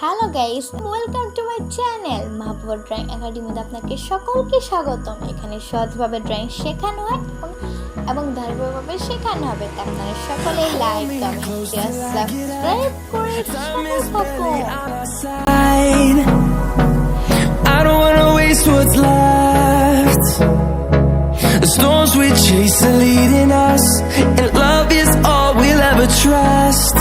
Hello guys, welcome to my channel mahbuba drawing একাডেমিতে আপনাকে সকলকে স্বাগতম। এখানে সহজভাবে ড্রয়িং শেখানো হয় এবং ধারাবাহিকভাবে শেখানো হবে। তাই আপনারা সকলে লাইক, কমেন্ট, শেয়ার, সাবস্ক্রাইব করে সাথে থাকুন। I don't wanna waste what's left. The storms we chase are leading us, and love is all we'll ever trust.